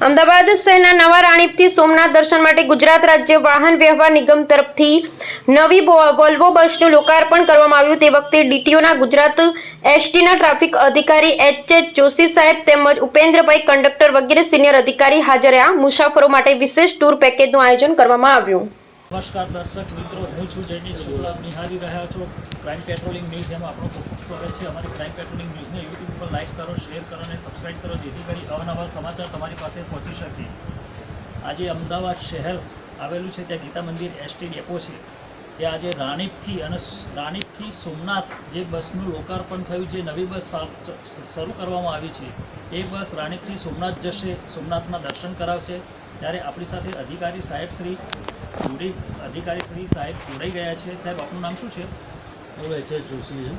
અમદાવાદ શહેરના નવા રાણીપથી સોમનાથ દર્શન માટે ગુજરાત રાજ્ય વાહન વ્યવહાર નિગમ તરફથી નવી વોલ્વો બસનું લોકાર્પણ કરવામાં આવ્યું। તે વખતે ડીટીઓના ગુજરાત એસટીના ટ્રાફિક અધિકારી એચ જોશી સાહેબ તેમજ ઉપેન્દ્રભાઈ કંડક્ટર વગેરે સિનિયર અધિકારી હાજર રહ્યા। મુસાફરો માટે વિશેષ ટૂર પેકેજનું આયોજન કરવામાં આવ્યું। નમસ્કાર દર્શક મિત્રો, હું છું જયદીપ શુક્લા। નિહાળી રહ્યા છો ક્રાઇમ પેટ્રોલિંગ ન્યૂઝ। એમાં આપણું ખૂબ સ્વાગત છે। અમારી ક્રાઇમ પેટ્રોલિંગ ન્યૂઝને યુટ્યુબ પર લાઇક કરો, શેર કરો અને સબસ્ક્રાઇબ કરો, જેથી કરી અવનવા સમાચાર તમારી પાસે પહોંચી શકે। આજે અમદાવાદ શહેર આવેલું છે, ત્યાં ગીતા મંદિર એસટી ડેપો છે, ત્યાં આજે રાણીપથી સોમનાથ જે બસનું લોકાર્પણ થયું, જે નવી બસ શરૂ કરવામાં આવી છે, એ બસ રાણીપથી સોમનાથ જશે, સોમનાથના દર્શન કરાવશે। ત્યારે આપણી સાથે અધિકારી સાહેબ જોડાઈ ગયા છે। સાહેબ, આપનું નામ શું છે? એચ જોશી છે।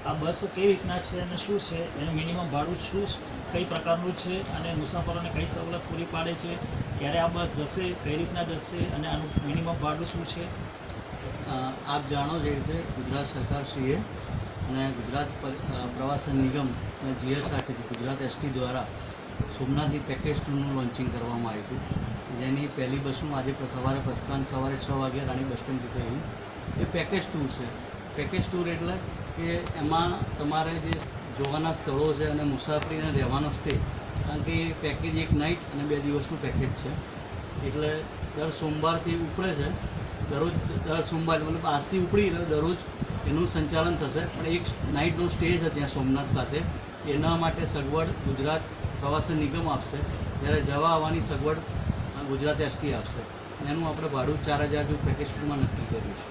આ બસ કેવી રીતના છે અને શું છે, એનું મિનિમમ ભાડું શું કઈ પ્રકારનું છે અને મુસાફરોને કઈ સવલત પૂરી પાડે છે, ક્યારે આ બસ જશે, કઈ રીતના જશે અને આનું મિનિમમ ભાડું શું છે? આપ જાણો જે રીતે ગુજરાત સરકારશ્રીએ અને ગુજરાત પ્રવાસન નિગમ અને જીએસઆરટીસી ગુજરાત એસટી દ્વારા સોમનાથની પેકેજ ટૂરનું લોન્ચિંગ કરવામાં આવ્યું હતું, જેની પહેલી બસનું આજે સવારે પ્રસ્થાન સવારે 6 વાગે રાણી બસ સ્ટેન્ડથી થયું। એ પેકેજ ટૂર છે। પેકેજ ટૂર એટલે કે એમાં તમારે જે જોવાના સ્થળો છે અને મુસાફરી અને રહેવાનો સ્ટે, કારણ કે એ પેકેજ 1 નાઇટ અને 2 દિવસનું પેકેજ છે, એટલે દર સોમવારથી ઉપડે છે। દર સોમવાર મતલબ આજથી ઉપડી એટલે દરરોજ એનું સંચાલન થશે, પણ 1 નાઇટનો સ્ટે છે ત્યાં સોમનાથ ખાતે। એના માટે સગવડ ગુજરાત પ્રવાસન નિગમ આપશે, જ્યારે જવા આવવાની સગવડ ગુજરાત એસટી આપશે। એનું આપણે ભાડું 4000 જેવું પેકેજ ટૂરમાં નક્કી કર્યું છે।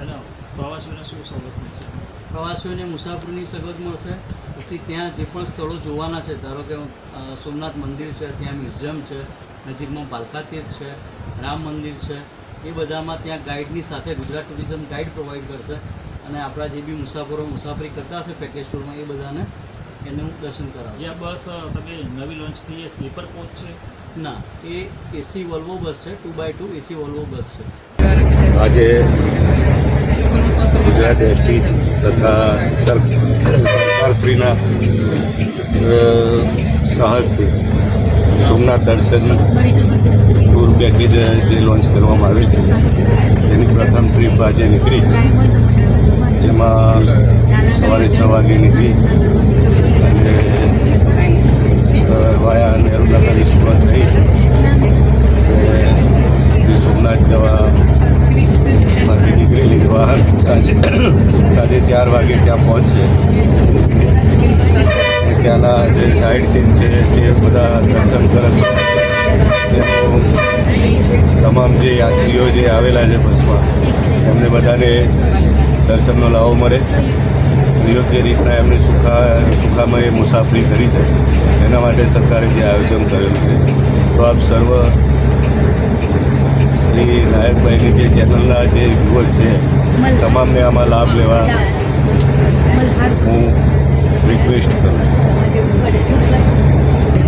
અને પ્રવાસીઓને શું સવલત મળશે? પ્રવાસીઓને મુસાફરીની સગવડ મળશે, પછી ત્યાં જે પણ સ્થળો જોવાના છે, ધારો કે સોમનાથ મંદિર છે, ત્યાં મ્યુઝિયમ છે, નજીકમાં ભાલકા તીર્થ છે, રામ મંદિર છે, એ બધામાં ત્યાં ગાઈડની સાથે ગુજરાત ટુરિઝમ ગાઈડ પ્રોવાઈડ કરશે, અને આપણા જે બી મુસાફરો મુસાફરી કરતા હશે પેકેજ ટૂરમાં એ બધાને એનું દર્શન કરાવશે। આ બસ તમે નવી લોન્ચ થઈ, એ સ્લીપર કોચ છે? ના, એ એસી વોલ્વો બસ છે, 2x2 એસી વોલ્વો બસ છે। આજે ગુજરાત એસટી તથા સરકારશ્રીના સાહસથી સોમનાથ દર્શન ટૂર પેકેજ જે લોન્ચ કરવામાં આવે છે, તેની પ્રથમ ટ્રીપ આજે નીકળી, જેમાં સવારે 6 વાગે નીકળી અને વાયા નહેરુનાકાની શરૂઆત થઈ, જે સોમનાથ જવા માટે નીકળેલી વાહન સાંજે 4 વાગે ત્યાં પહોંચશે। ત્યાંના જે સાઇડ સીન છે તે બધા દર્શન કરશે। તમામ જે યાત્રીઓ જે આવેલા છે બસમાં, એમને બધાને દર્શનનો લાવો મળે, યોગ્ય રીતના એમને સુખામય મુસાફરી કરી છે, એના માટે સરકારે જે આયોજન કરેલું છે। તો આપ સર્વ શ્રી નાયકભાઈની જે ચેનલના જે વ્યુઅર છે, તમામને આમાં લાભ લેવા હું રિક્વેસ્ટ કરું છું।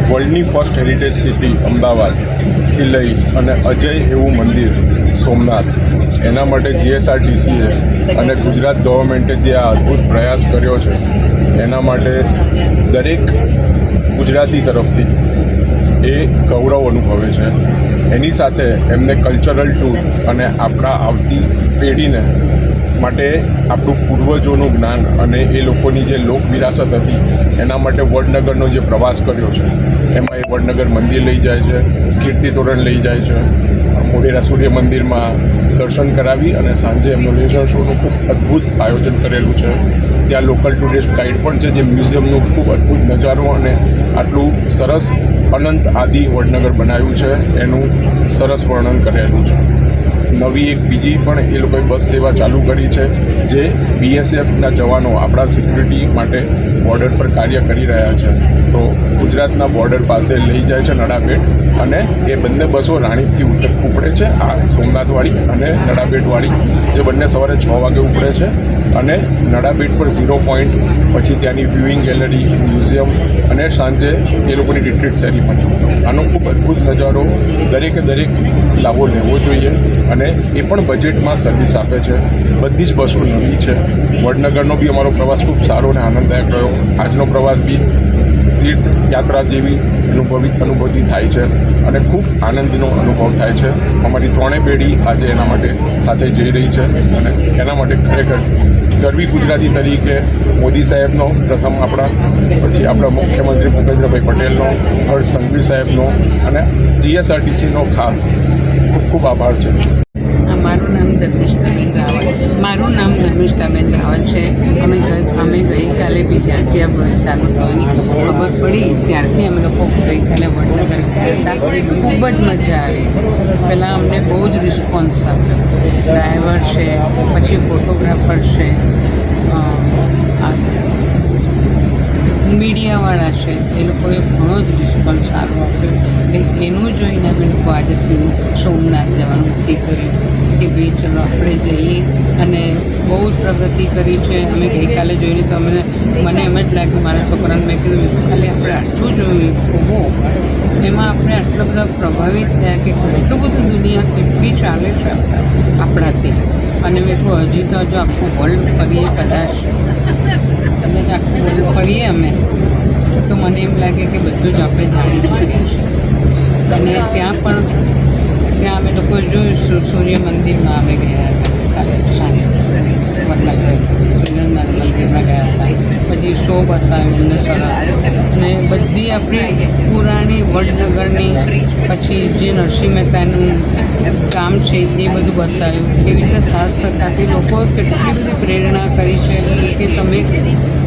વર્લ્ડની ફર્સ્ટ હેરિટેજ સિટી અમદાવાદથી લઈ અને અજય એવું મંદિર સોમનાથ, એના માટે જીએસઆરટીસીએ અને ગુજરાત ગવર્મેન્ટે જે આ અદ્ભુત પ્રયાસ કર્યો છે, એના માટે દરેક ગુજરાતી તરફથી એ ગૌરવ અનુભવે છે। એની સાથે એમને કલ્ચરલ ટૂર અને આપણા આવતી પેઢીને માટે આપણું પૂર્વજોનું જ્ઞાન અને એ લોકોની જે લોક વિરાસત હતી એના માટે વડનગરનો જે પ્રવાસ કર્યો છે, એમાં એ વડનગર મંદિર લઈ જાય છે, કીર્તિ તોરણ લઈ જાય છે, મોઢેરા સૂર્ય મંદિરમાં દર્શન કરાવી અને સાંજે એમનો લેઝર શોનું ખૂબ અદ્ભુત આયોજન કરેલું છે। ત્યાં લોકલ ટુરિસ્ટ ગાઈડ પણ છે, જે મ્યુઝિયમનું ખૂબ અદ્ભુત નજારો અને આટલું સરસ અનંત આદિ વડનગર બનાવ્યું છે એનું સરસ વર્ણન કરેલું છે। નવી એક બીજી પણ એ લોકોએ બસ સેવા ચાલુ કરી છે, જે બીએસએફના જવાનો આપણા સિક્યુરિટી માટે બોર્ડર પર કાર્ય કરી રહ્યા છે, તો ગુજરાતના બોર્ડર પાસે લઈ જાય છે નડાબેટ, અને એ બંને બસો રાણીપથી ઉપડે છે, આ સોમનાથવાળી અને નડાબેટવાળી, જે બંને સવારે 6 વાગે ઉપડે છે, અને નડાબેટ પર 0 પોઈન્ટ, પછી ત્યાંની વ્યુઇંગ ગેલેરી, મ્યુઝિયમ અને સાંજે એ લોકોની રિટ્રીટ સેરેમની। આનો ખૂબ અદ્ભુત નજારો દરેકે લાભો લેવો જોઈએ, અને એ પણ બજેટમાં સર્વિસ આપે છે। બધી જ બસો નવી છે। વડનગરનો બી અમારો પ્રવાસ ખૂબ સારો અને આનંદદાયક રહ્યો। આજનો પ્રવાસ બી તીર્થ યાત્રા જેવી અનુભૂતિ થાય છે અને ખૂબ આનંદનો અનુભવ થાય છે. અમારી ત્રણેય પેઢી આજે એના માટે સાથે જઈ રહી છે અને એના માટે ખરેખર ગરવી ગુજરાતી તરીકે મોદી સાહેબનો પ્રથમ પછી આપણા મુખ્યમંત્રી ભૂપેન્દ્રભાઈ પટેલનો, હર્ષ સંઘવી સાહેબનો અને GSRTCનો ખાસ ખૂબ ખૂબ આભાર છે. મારું નામ ધર્મિષ્ઠાબેન રાવલ છે. અમે ગઈકાલે બી જ્યારથી આ બસ ચાલુ થવાની ખબર પડી ત્યારથી અમે લોકો ગઈકાલે વડનગર ગયા હતા. ખૂબ જ મજા આવી. પહેલાં અમને બહુ જ રિસ્પોન્સ આપ્યો. ડ્રાઈવર છે, પછી ફોટોગ્રાફર છે, મીડિયાવાળા છે, એ લોકોએ ઘણો જ રિસ્પોન્સ સારો આપ્યો. એનું જોઈને અમે લોકો આજે સોમનાથ જવાનું નક્કી કર્યું કે ભાઈ ચલો આપણે જઈએ. અને બહુ જ પ્રગતિ કરી છે. અમે ગઈકાલે જોઈને તો મને એમ જ લાગ્યું, મારા છોકરાને મેં કીધું ખાલી આપણે આટલું જોયું જોવો, એમાં આપણે આટલા બધા પ્રભાવિત થયા કે કેટલું બધું દુનિયા કેટલી ચાલે છે આપણાથી. અને મેં કહું હજી તો જો આખું વર્લ્ડ ફરીએ કદાચ તમે આખું વર્લ્ડ ફરીએ અમે તો મને એમ લાગે કે બધું જ આપણે જાણી શકીએ છીએ. અને ત્યાં અમે લોકો જોયું સૂર્ય મંદિરમાં અમે ગયા હતા કાલે સાંજે વડનગર સૂર્યનારાયણ મંદિરમાં ગયા હતા. પછી શો બતાવ્યો અમને સરસ. અને બધી આપણી પુરાણી વડનગરની પછી જે નરસિંહ મહેતાનું કામ છે એ બધું બતાવ્યું. એવી રીતે સાથ સરકારથી લોકો કેટલી બધી પ્રેરણા કરી છે કે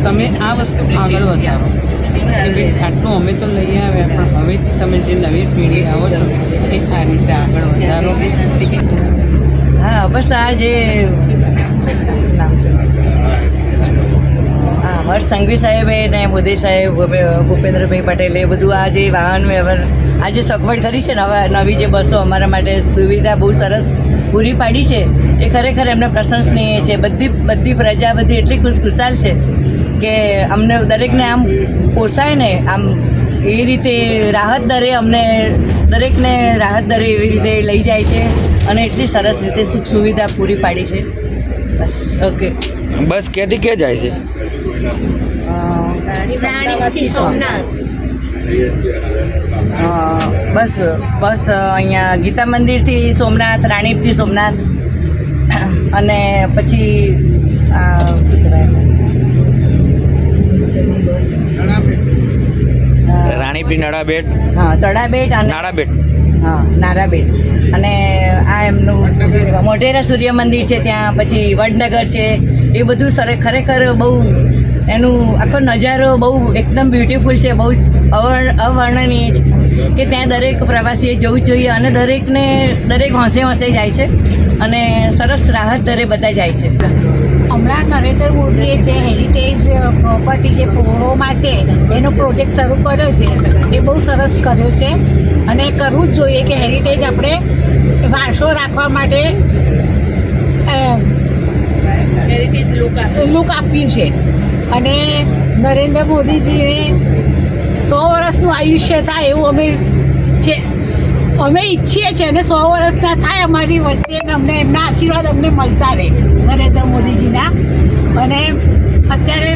તમે આ વસ્તુ આગળ વધારો. કે ભાઈ આટલું અમે તો લઈ આવ્યા પણ હવેથી તમે જે નવી પેઢી આવો છો એ આ રીતે આગળ વધારો. હા, બસ આ જે નામ છે હર્ષ સંઘવી સાહેબે ને મોદી સાહેબ ભૂપેન્દ્રભાઈ પટેલે બધું આ જે વાહન વ્યવહાર આ જે સગવડ કરી છે નવી જે બસો અમારા માટે સુવિધા બહુ સરસ પૂરી પાડી છે એ ખરેખર એમને પ્રશંસનીય છે. બધી પ્રજા બધી એટલી ખુશખુશાલ છે કે અમને દરેકને આમ પોસાય ને આમ એ રીતે રાહત દરે અમને દરેકને રાહત દરે એવી રીતે લઈ જાય છે અને એટલી સરસ રીતે સુખ સુવિધા પૂરી પાડી છે. બસ ઓકે. બસ ક્યાંથી ક્યાં જાય છે? બસ અહીંયા ગીતા મંદિરથી સોમનાથ, રાણીપથી સોમનાથ અને પછી શું કહેવાય રાણીપી નડાબેટ. હા, તળાબેટ અને નાડાબેટ. હા, નારાબેટ. અને આ એમનું મોઢેરા સૂર્ય મંદિર છે ત્યાં, પછી વડનગર છે. એ બધું ખરેખર બહુ એનું આખો નજારો બહુ એકદમ બ્યુટીફુલ છે, બહુ અવર્ણનીય છે કે ત્યાં દરેક પ્રવાસીએ જવું જોઈએ અને દરેક હોંશે જાય છે અને સરસ રાહત દરે બધા જાય છે. હમણાં નરેન્દ્ર મોદીએ જે હેરિટેજ પ્રોપર્ટી જે પોળોમાં છે એનો પ્રોજેક્ટ શરૂ કર્યો છે એ બહુ સરસ કર્યો છે અને કરવું જ જોઈએ કે હેરિટેજ આપણે વારસો રાખવા માટે લુક આપ્યું છે. અને નરેન્દ્ર મોદીજીને 100 વર્ષનું આયુષ્ય થાય એવું અમે ઈચ્છીએ છીએ અને 100 વર્ષના થાય અમારી વચ્ચે અમને એમના આશીર્વાદ અમને મળતા રહે નરેન્દ્ર મોદીજીના. અને અત્યારે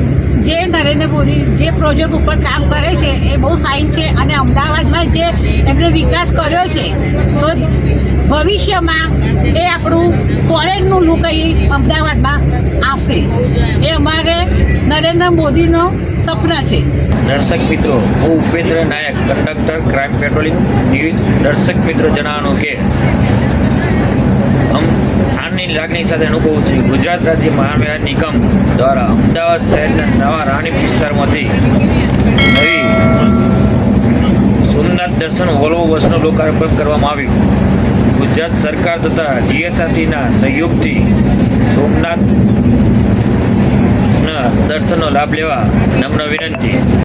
જે નરેન્દ્ર મોદી જે પ્રોજેક્ટ ઉપર કામ કરે છે એ બહુ સાઇન છે અને અમદાવાદમાં જે એમણે વિકાસ કર્યો છે તો ભવિષ્યમાં એ આપણું ફોરેનનું લુક અહીં અમદાવાદમાં આવશે. એ અમારે નરેન્દ્ર મોદીનો સપના છે. દર્શક મિત્રો, હું ઉપેન્દ્ર નાયક, કંડક્ટર, ક્રાઇમ પેટ્રોલિંગ ન્યૂઝ. દર્શક મિત્રો જણાવવાનું કે આનની લાગણી સાથે અનુભવું છું. ગુજરાત રાજ્ય વાહન વ્યવહાર નિગમ દ્વારા અમદાવાદ શહેરના નવા રાણીપ વિસ્તારમાંથી નવી સોમનાથ દર્શન વોલ્વો બસનું લોકાર્પણ કરવામાં આવ્યું. ગુજરાત સરકાર તથા GSRTના સહયોગથી સોમનાથના દર્શનનો લાભ લેવા નમ્ર વિનંતી.